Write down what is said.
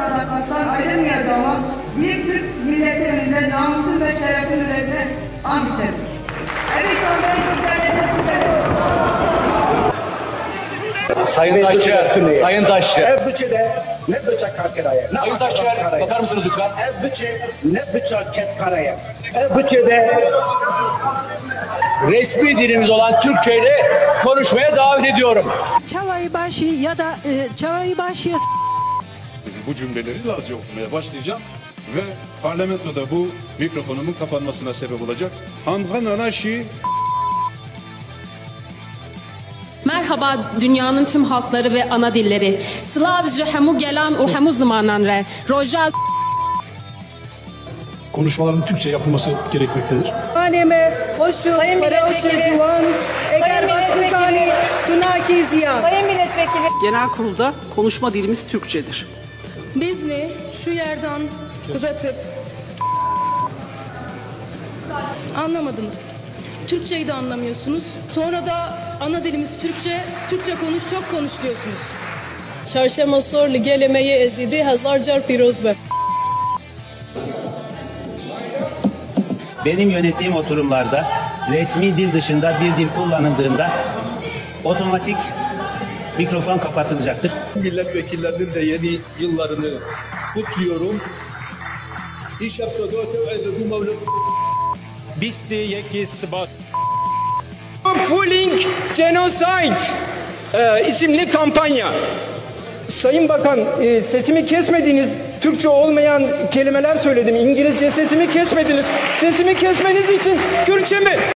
sarkıtlar ayrılmayacak ama büyük Türk milleti önünde namusun ve şerefin üzerine an içerim. Evet, ben çok Sayın Taşçı, Sayın Taşçı. Ev bütçede ne bıçak karaya. Sayın Taşçı, bakar mısınız lütfen? Ev bütçe ne bıçak karaya. Ev bütçede Resmi dilimiz olan Türkçe ile konuşmaya davet ediyorum. Çavaybaşı ya da Çavaybaşı. Bu cümleleri Lazca okumaya başlayacağım ve parlamentoda bu mikrofonumun kapanmasına sebep olacak. Anhananashi. Merhaba dünyanın tüm halkları ve ana dilleri. Slavce hemu gelan o hemu zamanan re. Rojal Konuşmaların Türkçe yapılması gerekmektedir. Haneme hoşu hoşu civan eğer başkızani tunaki ziyan. Sayın Milletvekili. Genel kurulda konuşma dilimiz Türkçedir. Biz ne şu yerden uzatıp anlamadınız. Türkçeyi de anlamıyorsunuz. Sonra da ana dilimiz Türkçe, Türkçe konuş çok konuş diyorsunuz. Çarşamba sorlu gelemeyi ezidi hazarcar pirozbe. Benim yönettiğim oturumlarda resmi dil dışında bir dil kullanıldığında otomatik mikrofon kapatılacaktır. Milletvekillerinin de yeni yıllarını kutluyorum. Bisti yeki sıbat. Fulling Genocide isimli kampanya. Sayın Bakan, sesimi kesmediniz. Türkçe olmayan kelimeler söyledim. İngilizce sesimi kesmediniz. Sesimi kesmeniz için Kürtçe mi?